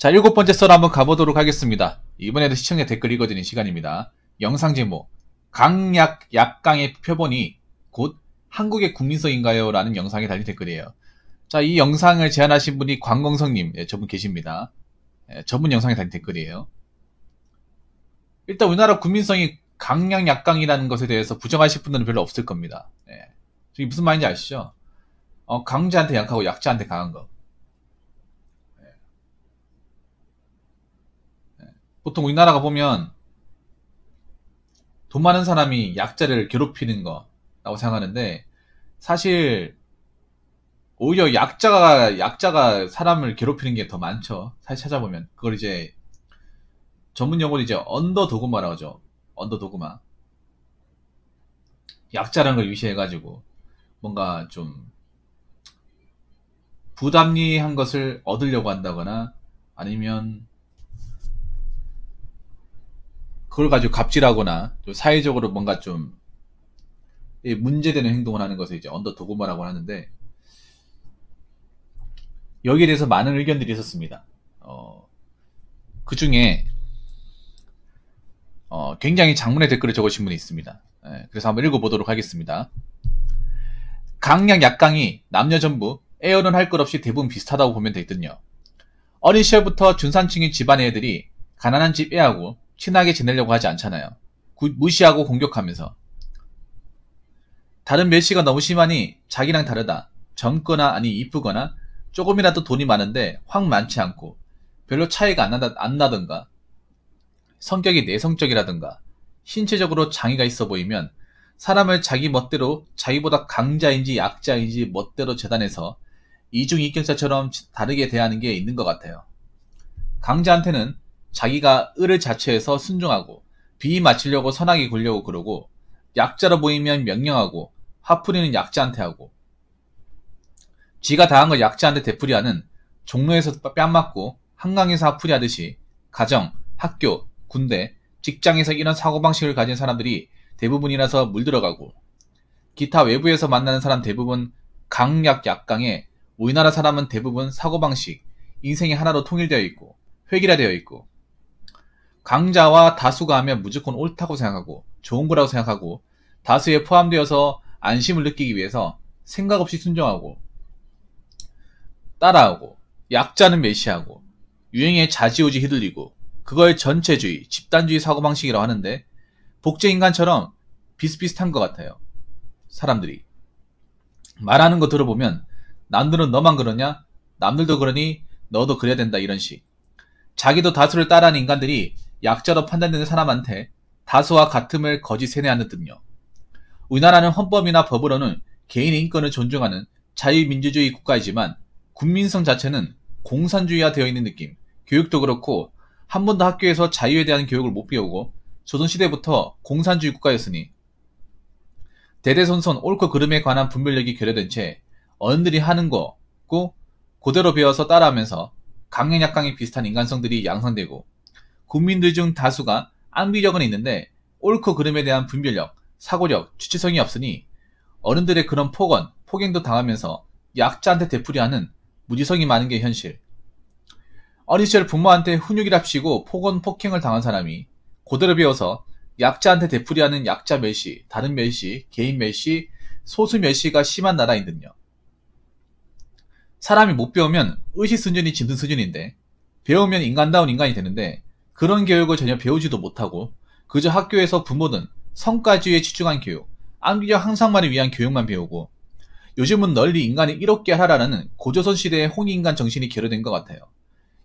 자, 7번째 썰 한번 가보도록 하겠습니다. 이번에도 시청자 댓글 읽어드리는 시간입니다. 영상 제목, 약강의 표본이 곧 한국의 국민성인가요? 라는 영상에 달린 댓글이에요. 자, 이 영상을 제안하신 분이 광광성님, 저분 계십니다. 저분 영상에 달린 댓글이에요. 일단 우리나라 국민성이 약강이라는 것에 대해서 부정하실 분들은 별로 없을 겁니다. 이게 무슨 말인지 아시죠? 강자한테 약하고 약자한테 강한 거. 보통 우리나라가 보면 돈 많은 사람이 약자를 괴롭히는 거라고 생각하는데, 사실 오히려 약자가 사람을 괴롭히는 게 더 많죠. 사실 찾아보면 그걸 이제 전문 용어로 이제 언더도그마라고 하죠. 언더도그마. 약자라는 걸 위시해가지고 뭔가 좀 부담리한 것을 얻으려고 한다거나, 아니면 그걸 가지고 갑질하거나 사회적으로 뭔가 좀 문제되는 행동을 하는 것을 이제 언더도그마라고 하는데, 여기에 대해서 많은 의견들이 있었습니다. 그 중에 굉장히 장문의 댓글을 적으신 분이 있습니다. 그래서 한번 읽어보도록 하겠습니다. 약강이 남녀 전부 애어는 할 것 없이 대부분 비슷하다고 보면 되거든요. 어린 시절부터 중산층인 집안의 애들이 가난한 집 애하고 친하게 지내려고 하지 않잖아요. 무시하고 공격하면서. 다른 멸시가 너무 심하니 자기랑 다르다, 젊거나 아니 이쁘거나 조금이라도 돈이 많은데 확 많지 않고 별로 차이가 안 나던가, 성격이 내성적이라던가, 신체적으로 장애가 있어 보이면 사람을 자기 멋대로 자기보다 강자인지 약자인지 멋대로 재단해서 이중인격자처럼 다르게 대하는 게 있는 것 같아요. 강자한테는 자기가 을을 자처해서 순종하고 비위 맞추려고 선하게 굴려고 그러고, 약자로 보이면 명령하고 화풀이는 약자한테 하고, 지가 당한 걸 약자한테 되풀이하는 종로에서 뺨 맞고 한강에서 화풀이 하듯이 가정, 학교, 군대, 직장에서 이런 사고방식을 가진 사람들이 대부분이라서 물들어가고, 기타 외부에서 만나는 사람 대부분 약강에 우리나라 사람은 대부분 사고방식, 인생이 하나로 통일되어 있고 획일화되어 있고, 강자와 다수가 하면 무조건 옳다고 생각하고 좋은 거라고 생각하고 다수에 포함되어서 안심을 느끼기 위해서 생각 없이 순종하고 따라하고, 약자는 멸시하고 유행에 좌지우지 휘둘리고, 그걸 전체주의, 집단주의 사고방식이라고 하는데, 복제인간처럼 비슷비슷한 것 같아요. 사람들이 말하는 거 들어보면 남들은 너만 그러냐? 남들도 그러니 너도 그래야 된다, 이런 식. 자기도 다수를 따라하는 인간들이 약자로 판단되는 사람한테 다수와 같음을 거짓 세뇌하는 듯요. 우리나라는 헌법이나 법으로는 개인의 인권을 존중하는 자유민주주의 국가이지만 국민성 자체는 공산주의화 되어 있는 느낌. 교육도 그렇고 한 번도 학교에서 자유에 대한 교육을 못 배우고 조선시대부터 공산주의 국가였으니 대대손손 옳고 그름에 관한 분별력이 결여된 채 어른들이 하는 거고 그대로 배워서 따라하면서 약강이 비슷한 인간성들이 양성되고, 국민들 중 다수가 암비력은 있는데 옳고 그름에 대한 분별력, 사고력, 주체성이 없으니 어른들의 그런 폭행도 당하면서 약자한테 되풀이하는 무지성이 많은 게 현실. 어린 시절 부모한테 훈육이랍시고 폭행을 당한 사람이 그대로 배워서 약자한테 되풀이하는 약자 멸시, 다른 멸시, 개인 멸시, 소수 멸시가 심한 나라인듯요. 사람이 못 배우면 의식 수준이 짙은 수준인데, 배우면 인간다운 인간이 되는데 그런 교육을 전혀 배우지도 못하고 그저 학교에서 부모는 성과주의에 치중한 교육, 암기력 향상만을 위한 교육만 배우고, 요즘은 널리 인간이 이롭게 하라라는 고조선 시대의 홍익인간 정신이 결여된 것 같아요.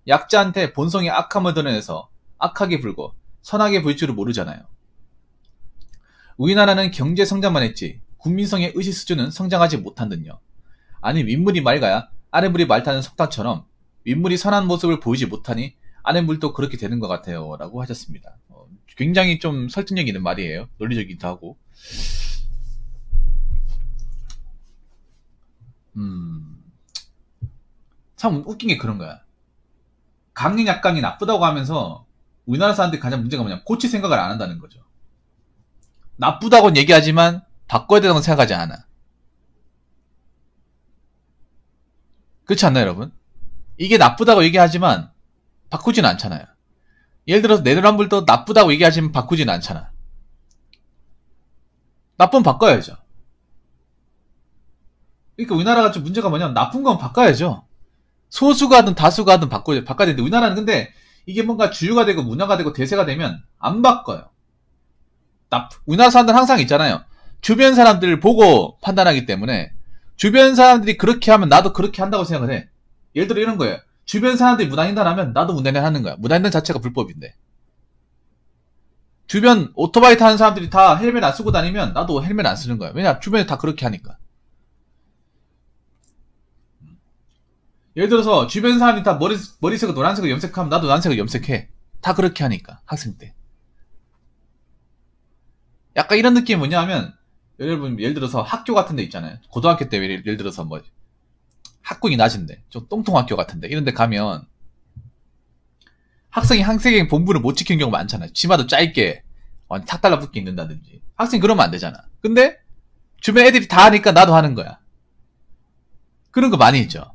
약자한테 본성의 악함을 드러내서 악하게 굴고 선하게 볼 줄을 모르잖아요. 우리나라는 경제 성장만 했지 국민성의 의식 수준은 성장하지 못한 듯요. 아니, 윗물이 맑아야 아랫물이 맑다는 속담처럼 윗물이 선한 모습을 보이지 못하니 아랫물도 그렇게 되는 것 같아요, 라고 하셨습니다. 굉장히 좀 설득력 있는 말이에요. 논리적이기도 하고. 참 웃긴 게 그런 거야. 약강이 나쁘다고 하면서 우리나라 사람들이 가장 문제가 뭐냐면 고칠 생각을 안 한다는 거죠. 나쁘다고는 얘기하지만 바꿔야 된다고 생각하지 않아. 그렇지 않나요, 여러분? 이게 나쁘다고 얘기하지만 바꾸진 않잖아요. 예를 들어서 내로남불도 나쁘다고 얘기하지만 바꾸진 않잖아. 나쁘면 바꿔야죠. 그러니까 우리나라가 좀 문제가 뭐냐면 나쁜 건 바꿔야죠. 소수가 하든 다수가 하든 바꿔야 되는데 우리나라는 근데 이게 뭔가 주류가 되고 문화가 되고 대세가 되면 안 바꿔요. 우리나라 사람들은 항상 있잖아요. 주변 사람들을 보고 판단하기 때문에 주변 사람들이 그렇게 하면 나도 그렇게 한다고 생각을 해. 예를 들어 이런 거예요. 주변 사람들이 무단횡단하면 나도 무단횡단하는 거야. 무단횡단 자체가 불법인데. 주변 오토바이 타는 사람들이 다 헬멧 안 쓰고 다니면 나도 헬멧 안 쓰는 거야. 왜냐 주변에 다 그렇게 하니까. 예를 들어서 주변 사람이 다 머리색을 노란색을 염색하면 나도 노란색을 염색해. 다 그렇게 하니까 학생 때. 약간 이런 느낌이 뭐냐 하면 여러분 예를 들어서 학교 같은 데 있잖아요. 고등학교 때 예를 들어서 뭐 학군이 낮은데 좀 똥통학교 같은데 이런 데 가면 학생이 본분을 못 지키는 경우가 많잖아요. 치마도 짧게 탁 달라붙게 입는다든지. 학생이 그러면 안 되잖아. 근데 주변 애들이 다 하니까 나도 하는 거야. 그런 거 많이 있죠.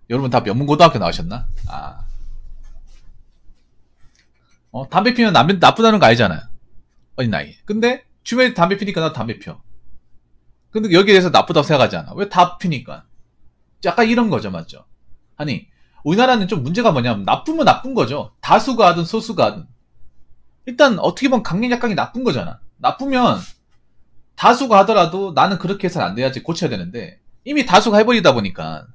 여러분 다 명문고등학교 나오셨나? 담배 피면 나쁘다는 거 알잖아요. 어린 나이에. 근데 주변에 담배 피니까 나도 담배 펴. 근데 여기에 대해서 나쁘다고 생각하지 않아. 왜 다 피니까? 약간 이런 거죠, 맞죠? 아니, 우리나라는 좀 문제가 뭐냐면 나쁘면 나쁜 거죠. 다수가 하든 소수가 하든. 일단 어떻게 보면 강력약강이 나쁜 거잖아. 나쁘면 다수가 하더라도 나는 그렇게 해서는 안 돼야지 고쳐야 되는데 이미 다수가 해버리다 보니까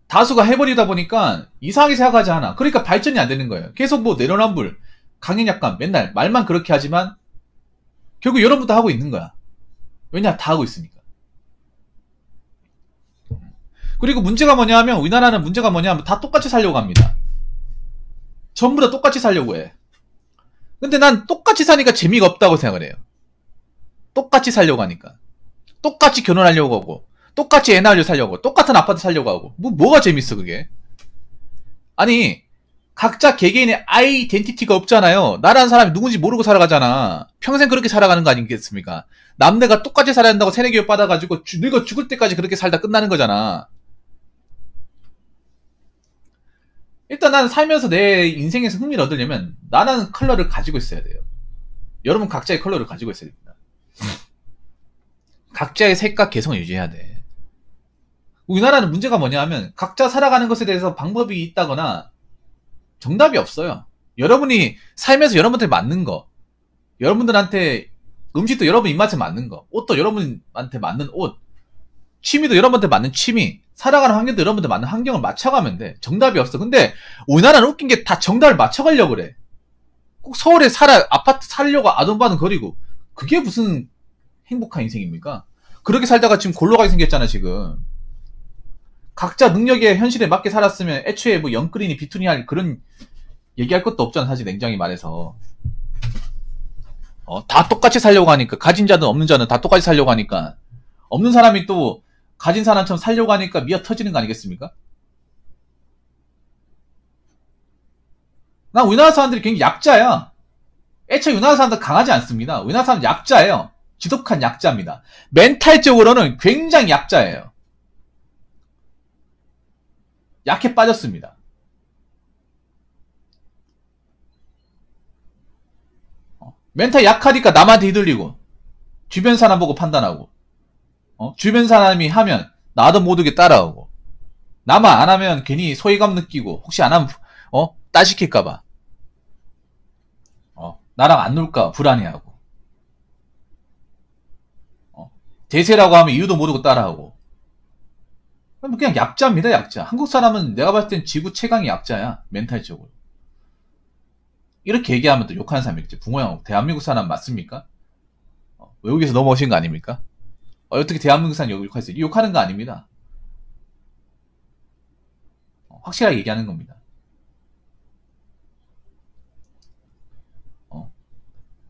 다수가 해버리다 보니까 이상하게 생각하지 않아. 그러니까 발전이 안 되는 거예요. 계속 뭐 내로남불, 강행약간 맨날 말만 그렇게 하지만 결국 여러분도 하고 있는 거야. 왜냐? 다 하고 있으니까. 그리고 문제가 뭐냐 하면 우리나라는 문제가 뭐냐 하면 다 똑같이 살려고 합니다. 전부 다 똑같이 살려고 해. 근데 난 똑같이 사니까 재미가 없다고 생각을 해요. 똑같이 살려고 하니까. 똑같이 결혼하려고 하고 똑같이 애 낳으려고 살려고 똑같은 아파트 살려고 하고 뭐가 재밌어 그게. 아니 각자 개개인의 아이덴티티가 없잖아요. 나라는 사람이 누군지 모르고 살아가잖아. 평생 그렇게 살아가는 거 아니겠습니까? 남네가 똑같이 살아야 한다고 세뇌교육 받아가지고 늙어 죽을 때까지 그렇게 살다 끝나는 거잖아. 일단 나는 살면서 내 인생에서 흥미를 얻으려면 나라는 컬러를 가지고 있어야 돼요. 여러분 각자의 컬러를 가지고 있어야 됩니다. 각자의 색과 개성을 유지해야 돼. 우리나라는 문제가 뭐냐 하면 각자 살아가는 것에 대해서 방법이 있다거나 정답이 없어요. 여러분이 살면서 여러분한테 맞는 거, 여러분들한테 음식도 여러분 입맛에 맞는 거, 옷도 여러분한테 맞는 옷, 취미도 여러분한테 맞는 취미, 살아가는 환경도 여러분한테 맞는 환경을 맞춰가면 돼. 정답이 없어. 근데 우리나라는 웃긴 게 다 정답을 맞춰가려고 그래. 꼭 서울에 아파트 살려고 아동반은 거리고 그게 무슨 행복한 인생입니까? 그렇게 살다가 지금 골로 가게 생겼잖아 지금. 각자 능력에 현실에 맞게 살았으면 애초에 뭐 영끌이니 비투니 할 그런 얘기할 것도 없잖아 사실 냉정히 말해서. 다 똑같이 살려고 하니까 가진 자든 없는 자는 다 똑같이 살려고 하니까 없는 사람이 또 가진 사람처럼 살려고 하니까 미어 터지는 거 아니겠습니까? 난 우리나라 사람들이 굉장히 약자야. 애초에 우리나라 사람들 강하지 않습니다. 우리나라 사람 약자예요. 지독한 약자입니다. 멘탈적으로는 굉장히 약자예요. 약해 빠졌습니다. 멘탈 약하니까 남한테 휘둘리고 주변 사람 보고 판단하고 주변 사람이 하면 나도 모르게 따라오고 나만 안 하면 괜히 소외감 느끼고 혹시 안 하면 따시킬까봐 나랑 안 놀까 불안해하고 대세라고 하면 이유도 모르고 따라하고 그냥 약자입니다. 약자. 한국 사람은 내가 봤을 땐 지구 최강의 약자야. 멘탈적으로. 이렇게 얘기하면 또 욕하는 사람이 있지. 붕어형 대한민국 사람 맞습니까? 외국에서 넘어오신 거 아닙니까? 어떻게 대한민국 사람 욕할 수 있어요? 욕하는 거 아닙니다. 확실하게 얘기하는 겁니다.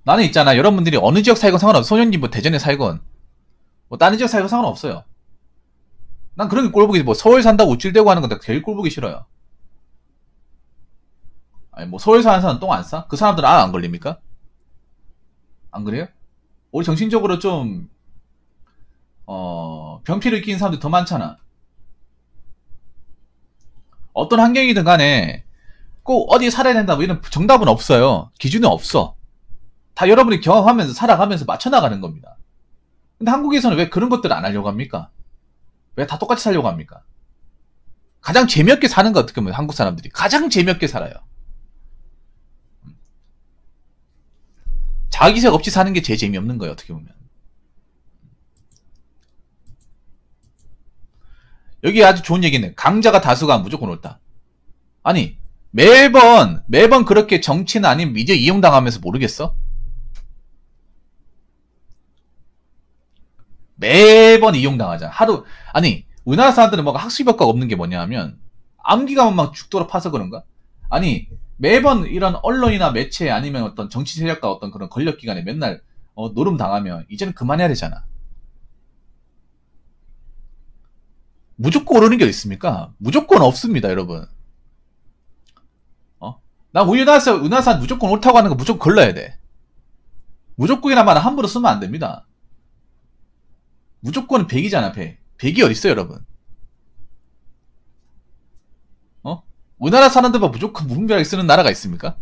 나는 있잖아. 여러분들이 어느 지역 살건 상관없어. 소년님 뭐 대전에 살건 뭐 다른 지역 살건 상관없어요. 난 그런 게 꼴보기, 뭐 서울 산다고 우쭐대고 하는 건 제일 꼴보기 싫어요. 아니 뭐 서울 사는 사람 똥 안 싸? 그 사람들은 안 걸립니까? 안 그래요? 우리 정신적으로 좀 병피를 끼는 사람들이 더 많잖아. 어떤 환경이든 간에 꼭 어디 살아야 된다 뭐 이런 정답은 없어요. 기준이 없어. 다 여러분이 경험하면서 살아가면서 맞춰나가는 겁니다. 근데 한국에서는 왜 그런 것들을 안 하려고 합니까? 왜 다 똑같이 살려고 합니까? 가장 재미없게 사는 거 어떻게 보면 한국 사람들이 가장 재미없게 살아요. 자기색 없이 사는 게 제일 재미없는 거예요. 어떻게 보면. 여기 아주 좋은 얘기는 강자가 다수가 무조건 옳다. 아니 매번 그렇게 정치나 아니면 미디어 이용당하면서 모르겠어? 매번 이용당하잖아. 아니 우리나라 사람들은 뭔가 학습 효과가 없는 게 뭐냐 하면 암기가 막 죽도록 파서 그런가? 아니 매번 이런 언론이나 매체 아니면 어떤 정치 세력과 어떤 그런 권력기관에 맨날 노름 당하면 이제는 그만해야 되잖아. 무조건 오르는 게 있습니까? 무조건 없습니다, 여러분. 나 우리나라 사람 무조건 옳다고 하는 거 무조건 걸러야 돼. 무조건이란 말은 함부로 쓰면 안 됩니다. 무조건은 100이잖아, 100. 100이 어딨어요, 여러분? 우리나라 사람들만 무조건 무분별하게 쓰는 나라가 있습니까?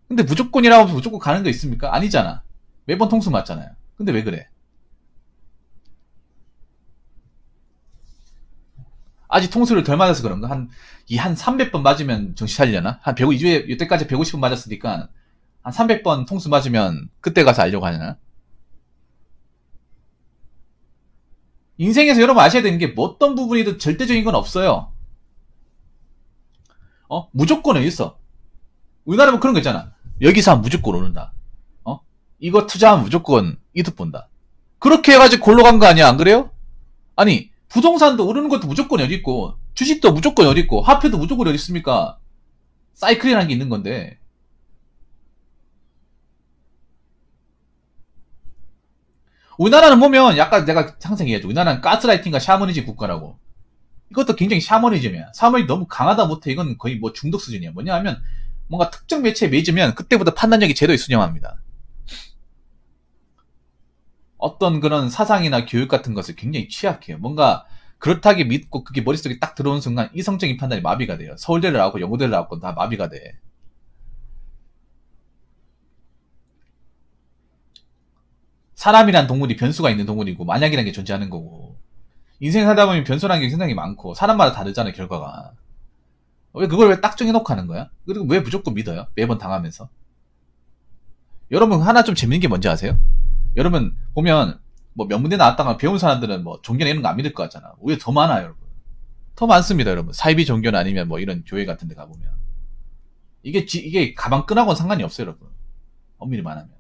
근데 무조건이라고 해서 무조건 가는 거 있습니까? 아니잖아. 매번 통수 맞잖아요. 근데 왜 그래? 아직 통수를 덜 맞아서 그런가? 한 300번 맞으면 정신 차리려나? 한 150, 이때까지 150번 맞았으니까, 한 300번 통수 맞으면, 그때 가서 알려고 하려나? 인생에서 여러분 아셔야 되는 게, 뭐 어떤 부분이든 절대적인 건 없어요. 무조건은 있어. 우리나라는 그런 거 있잖아. 여기서 하면 무조건 오른다. 이거 투자하면 무조건 이득 본다. 그렇게 해가지고 골로 간 거 아니야? 안 그래요? 아니, 부동산도 오르는 것도 무조건 어디 있고, 주식도 무조건 어디 있고, 화폐도 무조건 어디 있습니까? 사이클이라는 게 있는 건데. 우리나라는 보면 약간 내가 항상 얘기하죠. 우리나라는 가스라이팅과 샤머니즘 국가라고. 이것도 굉장히 샤머니즘이야. 샤머니즘 너무 강하다 못해. 이건 거의 뭐 중독 수준이야. 뭐냐 하면 뭔가 특정 매체에 매이면 그때부터 판단력이 제도에 수렴합니다. 어떤 그런 사상이나 교육 같은 것을 굉장히 취약해요. 뭔가 그렇다게 믿고 그게 머릿속에 딱 들어오는 순간 이성적인 판단이 마비가 돼요. 서울대를 나왔고 영어대를 나왔고 다 마비가 돼. 사람이란 동물이 변수가 있는 동물이고 만약이라는 게 존재하는 거고 인생 살다 보면 변수라는 게 상당히 많고 사람마다 다르잖아요. 결과가. 왜 그걸 왜 딱 정해놓고 하는 거야? 그리고 왜 무조건 믿어요? 매번 당하면서. 여러분 하나 좀 재밌는 게 뭔지 아세요? 여러분 보면 뭐 명문대 나왔다가 배운 사람들은 뭐 종교나 이런 거 안 믿을 것 같잖아. 오히려 더 많아요, 여러분. 더 많습니다, 여러분. 사이비 종교나 아니면 뭐 이런 교회 같은 데 가보면. 이게 가방끈하고는 상관이 없어요, 여러분. 엄밀히 말하면.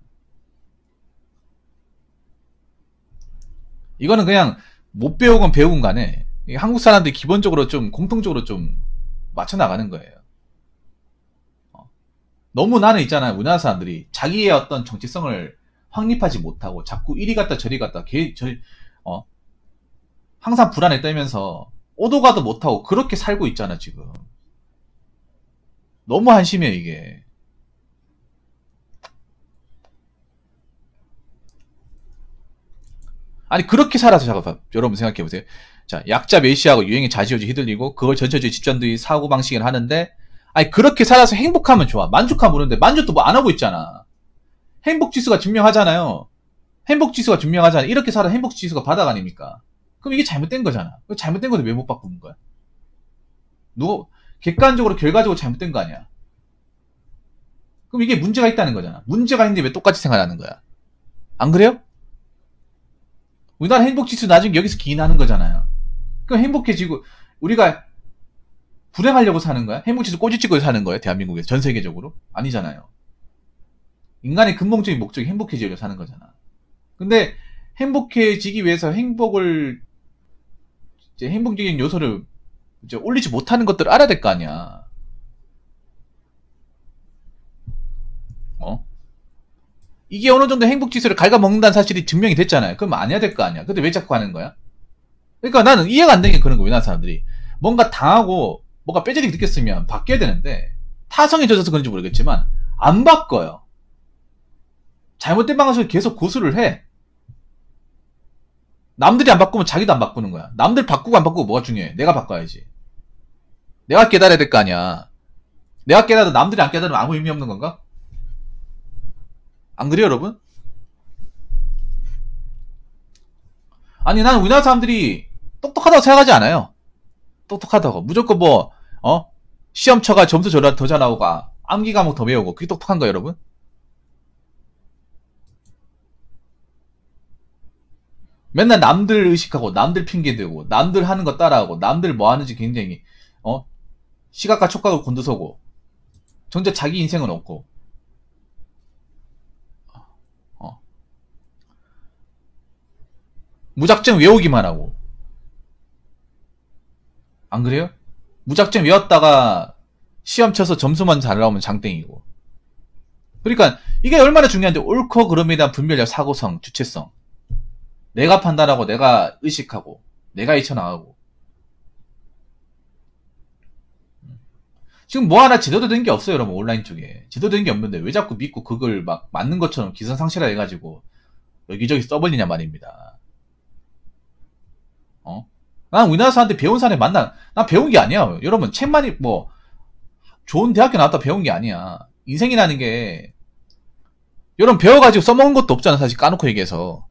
이거는 그냥 못 배우건 배우건 간에 한국 사람들이 기본적으로 좀 공통적으로 좀 맞춰 나가는 거예요. 너무 나는 있잖아요. 우리나라 사람들이 자기의 어떤 정체성을 확립하지 못하고 자꾸 이리 갔다 저리 갔다 항상 불안에 떨면서 오도 가도 못하고 그렇게 살고 있잖아 지금. 너무 한심해요 이게. 아니 그렇게 살아서 잠깐 여러분 생각해보세요. 자 약자 멸시하고 유행에 좌지우지 휘둘리고 그걸 전체주의 집단주의 사고방식을 하는데 아니 그렇게 살아서 행복하면 좋아. 만족하면 모르는데 만족도 뭐 안 하고 있잖아. 행복지수가 증명하잖아요. 행복지수가 증명하잖아. 이렇게 살아 행복지수가 바닥 아닙니까? 그럼 이게 잘못된 거잖아. 잘못된 건데 왜 못 바꾸는 거야? 객관적으로 결과적으로 잘못된 거 아니야? 그럼 이게 문제가 있다는 거잖아. 문제가 있는데 왜 똑같이 생각하는 거야? 안 그래요? 우리나라 행복지수 나중에 여기서 기인하는 거잖아요. 그럼 행복해지고 우리가 불행하려고 사는 거야? 행복지수 꼬집찍고 사는 거야? 대한민국에서 전 세계적으로? 아니잖아요. 인간의 근본적인 목적이 행복해지려고 사는 거잖아. 근데 행복해지기 위해서 행복적인 요소를 이제 올리지 못하는 것들을 알아야 될 거 아니야. 이게 어느 정도 행복지수를 갉아먹는다는 사실이 증명이 됐잖아요. 그럼 안 해야 될 거 아니야. 근데 왜 자꾸 하는 거야? 그러니까 나는 이해가 안 되는 게 그런 거야. 우리나라 사람들이. 뭔가 당하고 뭔가 뼈저리게 느꼈으면 바뀌어야 되는데 타성에 젖어서 그런지 모르겠지만 안 바꿔요. 잘못된 방식을 계속 고수를 해. 남들이 안 바꾸면 자기도 안 바꾸는 거야. 남들 바꾸고 안 바꾸고 뭐가 중요해? 내가 바꿔야지. 내가 깨달아야 될 거 아니야. 내가 깨달아도 남들이 안 깨달으면 아무 의미 없는 건가? 안 그래요, 여러분? 아니, 나는 우리나라 사람들이 똑똑하다고 생각하지 않아요. 똑똑하다고. 무조건 뭐, 시험 쳐가 점수 더 잘 나오고, 암기 과목 더 배우고, 그게 똑똑한 거예요, 여러분? 맨날 남들 의식하고, 남들 핑계대고, 남들 하는 거 따라하고, 남들 뭐 하는지 굉장히, 시각과 촉각을 곤두서고, 정작 자기 인생은 없고, 어, 무작정 외우기만 하고, 안 그래요? 무작정 외웠다가 시험 쳐서 점수만 잘 나오면 장땡이고. 그러니까 이게 얼마나 중요한데 옳고 그름에 대한 분별력, 사고성, 주체성. 내가 판단하고 내가 의식하고 내가 헤쳐나가고. 지금 뭐 하나 제대로 된 게 없어요, 여러분. 온라인 쪽에 제대로 된 게 없는데 왜 자꾸 믿고 그걸 막 맞는 것처럼 기선상실화 해가지고 여기저기 써버리냐 말입니다. 난 우리나라 사람한테 배운 사람이 만나. 난 배운 게 아니야. 여러분 책만이 뭐 좋은 대학교 나왔다 배운 게 아니야. 인생이라는 게 여러분 배워가지고 써먹은 것도 없잖아. 사실 까놓고 얘기해서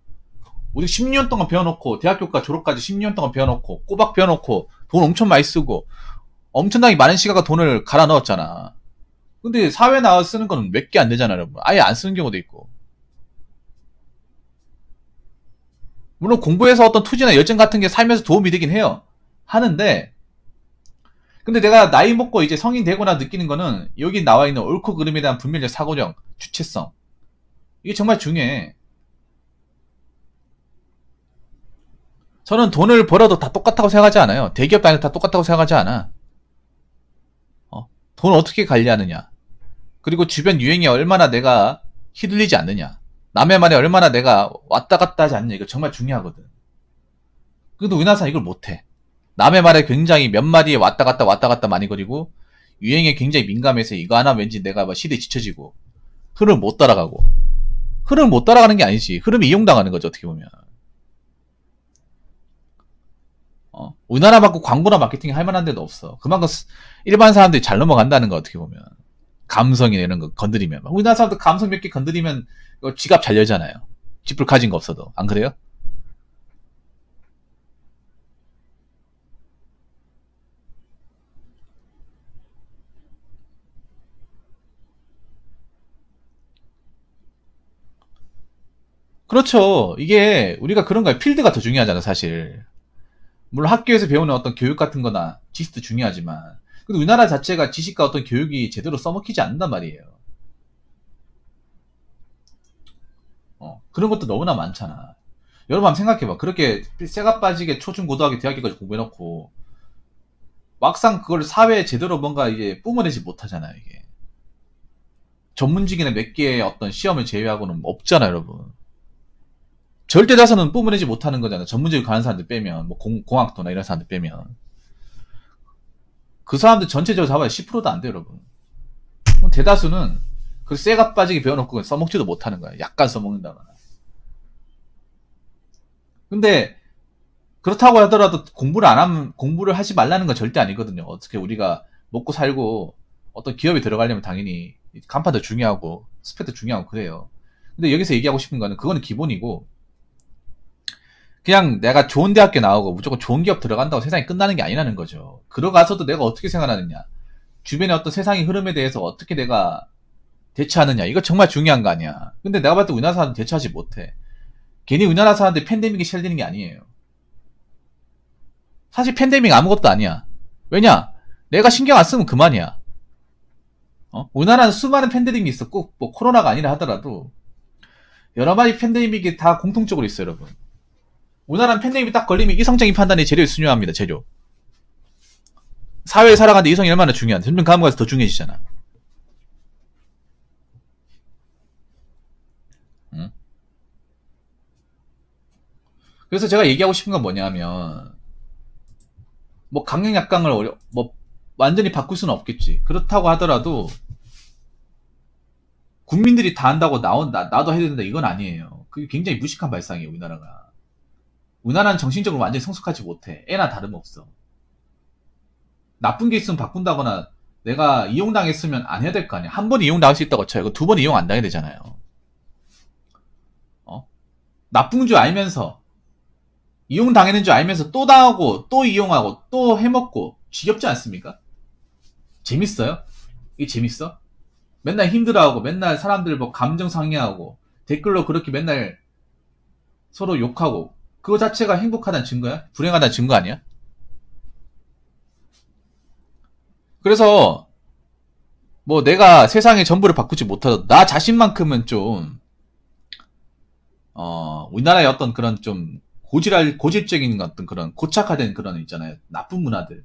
우리 10년 동안 배워놓고 대학교까지 졸업까지 10년 동안 배워놓고 꼬박 배워놓고 돈 엄청 많이 쓰고 엄청나게 많은 시간과 돈을 갈아 넣었잖아. 근데 사회 나와 쓰는 거는 몇 개 안 되잖아, 여러분. 아예 안 쓰는 경우도 있고. 물론 공부해서 어떤 투지나 열정 같은 게 살면서 도움이 되긴 해요. 하는데 근데 내가 나이 먹고 이제 성인 되거나 느끼는 거는 여기 나와 있는 옳고 그름에 대한 분별력, 사고력, 주체성. 이게 정말 중요해. 저는 돈을 벌어도 다 똑같다고 생각하지 않아요. 대기업 다녀도 다 똑같다고 생각하지 않아. 돈 어떻게 관리하느냐. 그리고 주변 유행에 얼마나 내가 휘둘리지 않느냐. 남의 말에 얼마나 내가 왔다 갔다 하지 않느냐. 이거 정말 중요하거든. 근데 우리나라 사람 이걸 못해. 남의 말에 굉장히 몇 마디에 왔다 갔다 많이 거리고 유행에 굉장히 민감해서 이거 하나 왠지 내가 막 시대에 지쳐지고 흐름을 못 따라가고 흐름을 못 따라가는 게 아니지. 흐름이 이용당하는 거죠. 어떻게 보면. 우리나라 받고 광고나 마케팅 할 만한 데도 없어. 그만큼 일반 사람들이 잘 넘어간다는 거 어떻게 보면. 감성이나 이런 거 건드리면. 우리나라 사람들 감성 몇 개 건드리면 지갑 잘 열잖아요. 지불 가진 거 없어도. 안 그래요? 그렇죠. 이게 우리가 그런 거야. 필드가 더 중요하잖아, 사실. 물론 학교에서 배우는 어떤 교육 같은 거나 지식도 중요하지만 근데 우리나라 자체가 지식과 어떤 교육이 제대로 써먹히지 않는단 말이에요. 그런 것도 너무나 많잖아. 여러분 한번 생각해봐. 그렇게 쇠가 빠지게 초중 고등학교 대학교까지 공부해놓고 막상 그걸 사회에 제대로 뭔가 이게 뿜어내지 못하잖아요. 이게 전문직이나 몇 개의 어떤 시험을 제외하고는 없잖아요, 여러분. 절대 다수는 뿜어내지 못하는 거잖아. 전문직을 가는 사람들 빼면 뭐 공학도나 이런 사람들 빼면 그 사람들 전체적으로 잡아야 10%도 안 돼요, 여러분. 대다수는 그 쇠가 빠지게 배워놓고 써먹지도 못하는 거야. 약간 써먹는다거나. 근데 그렇다고 하더라도 공부를 안 하면 공부를 하지 말라는 건 절대 아니거든요. 어떻게 우리가 먹고 살고 어떤 기업에 들어가려면 당연히 간판도 중요하고 스펙도 중요하고 그래요. 근데 여기서 얘기하고 싶은 거는 그거는 기본이고 그냥 내가 좋은 대학교 나오고 무조건 좋은 기업 들어간다고 세상이 끝나는 게 아니라는 거죠. 들어가서도 내가 어떻게 생각하느냐. 주변의 어떤 세상의 흐름에 대해서 어떻게 내가 대처하느냐. 이거 정말 중요한 거 아니야. 근데 내가 봤을 때 우리나라 사람들 대처하지 못해. 괜히 우리나라 사람들 팬데믹이 시달리는 게 아니에요. 사실 팬데믹 아무것도 아니야. 왜냐? 내가 신경 안 쓰면 그만이야. 우리나라는 수많은 팬데믹이 있어. 꼭 뭐 코로나가 아니라 하더라도 여러 마리 팬데믹이 다 공통적으로 있어요, 여러분. 우리나라는 팬데믹이 딱 걸리면 이성적인 판단이 재료 중요합니다. 재료. 사회에 살아가는데 이성이 얼마나 중요한. 점점 가면 가서 더 중요해지잖아. 응? 그래서 제가 얘기하고 싶은 건 뭐냐면 뭐 강력 약강을 뭐 완전히 바꿀 수는 없겠지. 그렇다고 하더라도 국민들이 다 한다고 나도 해야 된다 이건 아니에요. 그게 굉장히 무식한 발상이에요, 우리나라가. 우리나라는 정신적으로 완전히 성숙하지 못해. 애나 다름없어. 나쁜 게 있으면 바꾼다거나 내가 이용당했으면 안 해야 될 거 아니야. 한 번 이용당할 수 있다고 쳐요. 두 번 이용 안 당해야 되잖아요. 나쁜 줄 알면서 이용당했는 줄 알면서 또 당하고 또 이용하고 또 해먹고 지겹지 않습니까? 재밌어요? 이게 재밌어? 맨날 힘들어하고 맨날 사람들 뭐 감정 상해하고 댓글로 그렇게 맨날 서로 욕하고 그거 자체가 행복하다는 증거야? 불행하다는 증거 아니야? 그래서 뭐 내가 세상의 전부를 바꾸지 못하도 나 자신만큼은 좀 우리나라의 어떤 그런 좀 고질적인 어떤 그런 고착화된 그런 있잖아요. 나쁜 문화들.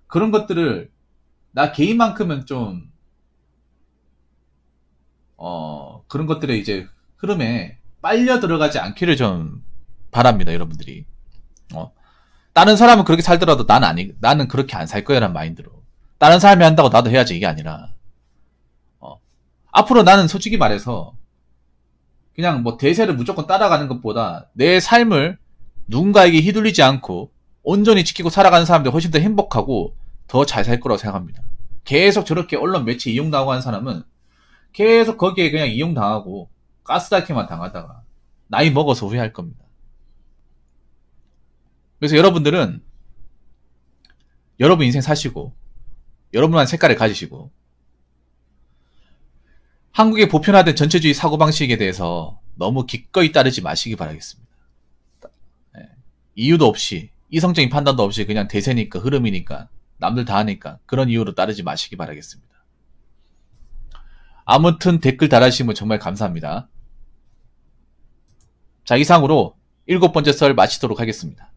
그런 것들을 나 개인만큼은 좀 그런 것들의 이제 흐름에 빨려 들어가지 않기를 좀 바랍니다, 여러분들이. 다른 사람은 그렇게 살더라도 나는 그렇게 안 살 거야라는 마인드로. 다른 사람이 한다고 나도 해야지 이게 아니라. 앞으로 나는 솔직히 말해서 그냥 뭐 대세를 무조건 따라가는 것보다 내 삶을 누군가에게 휘둘리지 않고 온전히 지키고 살아가는 사람들이 훨씬 더 행복하고 더 잘 살 거라고 생각합니다. 계속 저렇게 언론 매체 이용당하고 하는 사람은 계속 거기에 그냥 이용당하고 가스라이팅만 당하다가 나이 먹어서 후회할 겁니다. 그래서 여러분들은 여러분 인생 사시고 여러분만 색깔을 가지시고 한국의 보편화된 전체주의 사고방식에 대해서 너무 기꺼이 따르지 마시기 바라겠습니다. 이유도 없이 이성적인 판단도 없이 그냥 대세니까 흐름이니까 남들 다 하니까 그런 이유로 따르지 마시기 바라겠습니다. 아무튼 댓글 달아주신 분 정말 감사합니다. 자, 이상으로 7번째 썰 마치도록 하겠습니다.